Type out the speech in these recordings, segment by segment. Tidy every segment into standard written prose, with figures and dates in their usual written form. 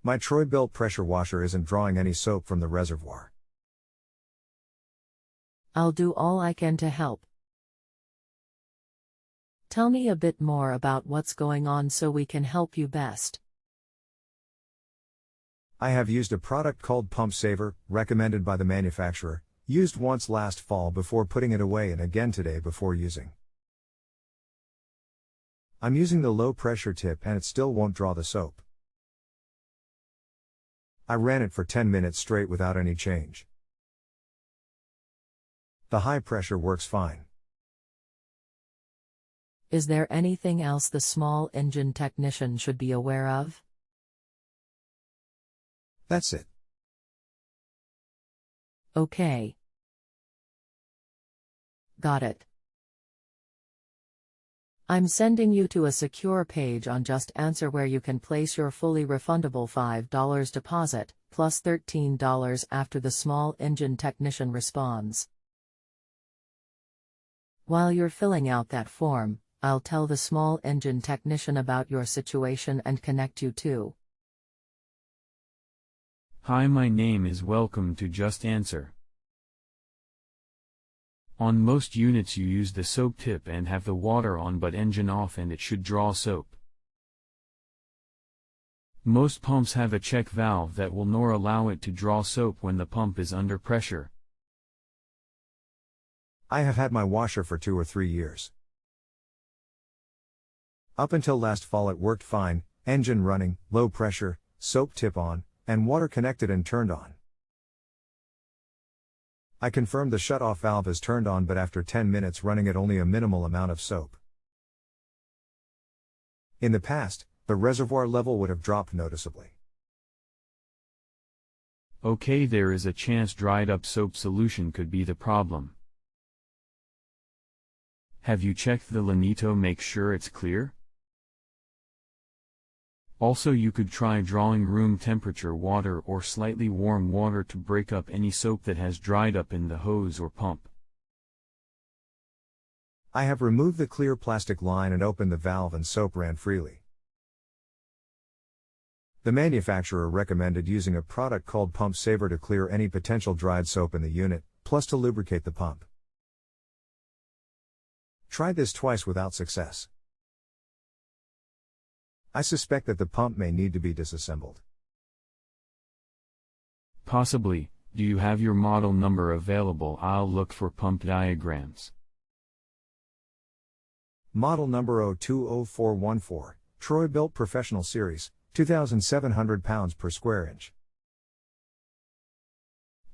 My Troy bilt pressure washer isn't drawing any soap from the reservoir. I'll do all I can to help. Tell me a bit more about what's going on so we can help you best. I have used a product called Pump Saver, recommended by the manufacturer, used once last fall before putting it away and again today before using. I'm using the low pressure tip and it still won't draw the soap. I ran it for 10 minutes straight without any change. The high pressure works fine. Is there anything else the small engine technician should be aware of? That's it. Okay. Got it. I'm sending you to a secure page on JustAnswer where you can place your fully refundable $5 deposit, plus $13 after the small engine technician responds. While you're filling out that form, I'll tell the small engine technician about your situation and connect you to. Hi, my name is Welcome to JustAnswer. On most units you use the soap tip and have the water on but engine off and it should draw soap. Most pumps have a check valve that will nor allow it to draw soap when the pump is under pressure. I have had my washer for 2 or 3 years. Up until last fall it worked fine, engine running, low pressure, soap tip on, and water connected and turned on. I confirmed the shut-off valve is turned on but after 10 minutes running it only a minimal amount of soap. In the past, the reservoir level would have dropped noticeably. Okay, there is a chance dried up soap solution could be the problem. Have you checked the Lanito, make sure it's clear? Also, you could try drawing room temperature water or slightly warm water to break up any soap that has dried up in the hose or pump. I have removed the clear plastic line and opened the valve and soap ran freely. The manufacturer recommended using a product called Pump Saver to clear any potential dried soap in the unit, plus to lubricate the pump. Tried this twice without success. I suspect that the pump may need to be disassembled. Possibly. Do you have your model number available? I'll look for pump diagrams. Model number 020414, Troy bilt Professional Series, 2,700 pounds per square inch.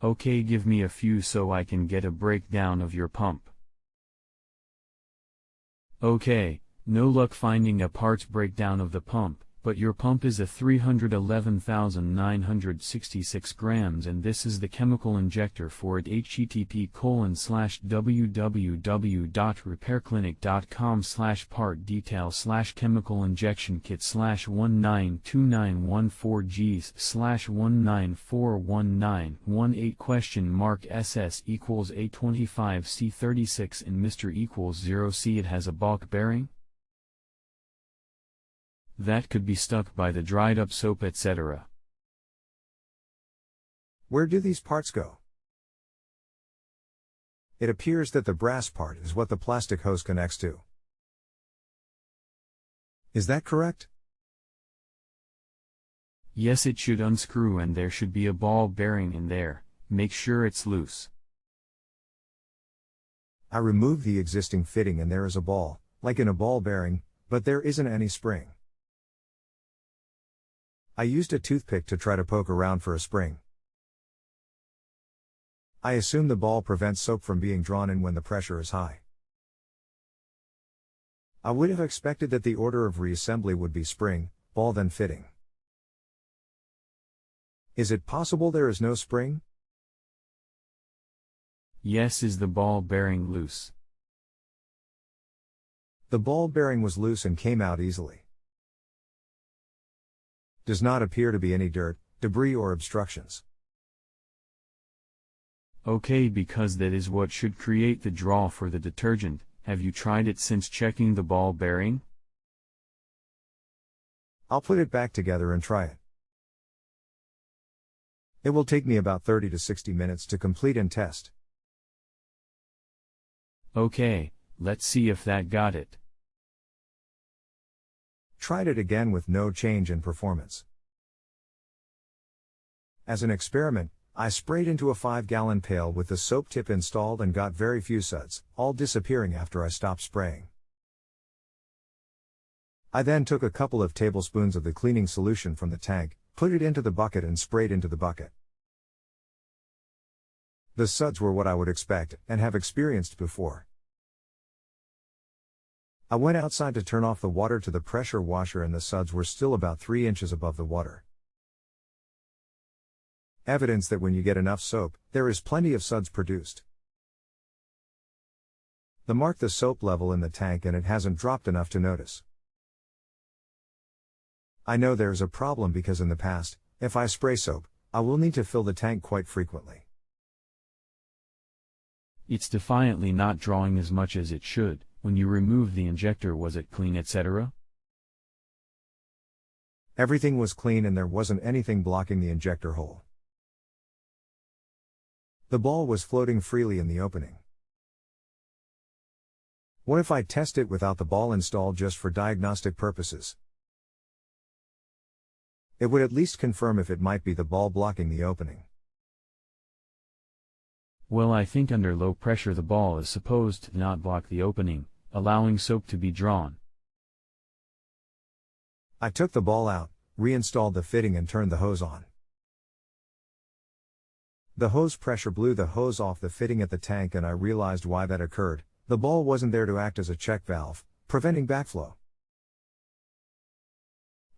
Okay, give me a few so I can get a breakdown of your pump. Okay. No luck finding a parts breakdown of the pump, but your pump is a 311,966 grams and this is the chemical injector for it. http://www.repairclinic.com/part detail/chemical injection kit/192914Gs/1941918 SS = A25C36 and Mr = 0C. It has a bulk bearing that could be stuck by the dried up soap, etc. Where do these parts go? It appears that the brass part is what the plastic hose connects to. Is that correct? Yes, it should unscrew and there should be a ball bearing in there. Make sure it's loose. I removed the existing fitting and there is a ball, like in a ball bearing, but there isn't any spring. I used a toothpick to try to poke around for a spring. I assume the ball prevents soap from being drawn in when the pressure is high. I would have expected that the order of reassembly would be spring, ball then fitting. Is it possible there is no spring? Yes. Is the ball bearing loose? The ball bearing was loose and came out easily. Does not appear to be any dirt, debris or obstructions. Okay, because that is what should create the draw for the detergent. Have you tried it since checking the ball bearing? I'll put it back together and try it. It will take me about 30 to 60 minutes to complete and test. Okay, let's see if that got it. Tried it again with no change in performance. As an experiment, I sprayed into a 5-gallon pail with the soap tip installed and got very few suds, all disappearing after I stopped spraying. I then took a couple of tablespoons of the cleaning solution from the tank, put it into the bucket and sprayed into the bucket. The suds were what I would expect and have experienced before. I went outside to turn off the water to the pressure washer and the suds were still about 3 inches above the water. Evidence that when you get enough soap, there is plenty of suds produced. Mark the soap level in the tank and it hasn't dropped enough to notice. I know there's a problem because in the past, if I spray soap, I will need to fill the tank quite frequently. It's defiantly not drawing as much as it should. When you removed the injector, was it clean, etc.? Everything was clean and there wasn't anything blocking the injector hole. The ball was floating freely in the opening. What if I test it without the ball installed just for diagnostic purposes? It would at least confirm if it might be the ball blocking the opening. Well, I think under low pressure the ball is supposed to not block the opening, allowing soap to be drawn. I took the ball out, reinstalled the fitting and turned the hose on. The hose pressure blew the hose off the fitting at the tank and I realized why that occurred. The ball wasn't there to act as a check valve, preventing backflow.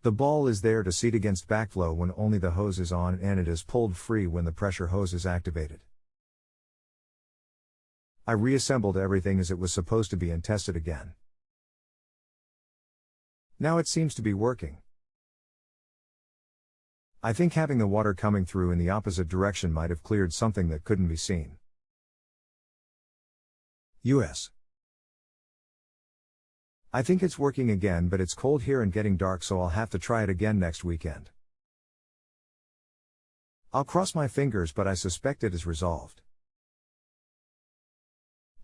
The ball is there to seat against backflow when only the hose is on and it is pulled free when the pressure hose is activated. I reassembled everything as it was supposed to be and tested again. Now it seems to be working. I think having the water coming through in the opposite direction might have cleared something that couldn't be seen. US. I think it's working again, but it's cold here and getting dark, so I'll have to try it again next weekend. I'll cross my fingers, but I suspect it is resolved.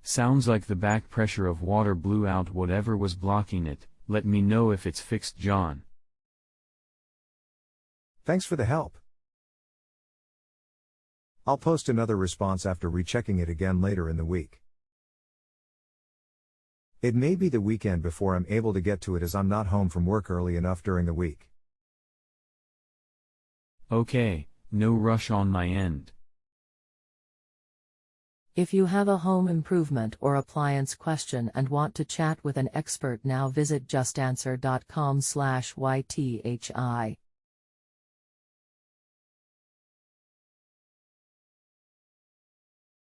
Sounds like the back pressure of water blew out whatever was blocking it. Let me know if it's fixed, John. Thanks for the help. I'll post another response after rechecking it again later in the week. It may be the weekend before I'm able to get to it as I'm not home from work early enough during the week. Okay, no rush on my end. If you have a home improvement or appliance question and want to chat with an expert now, visit justanswer.com/ythi.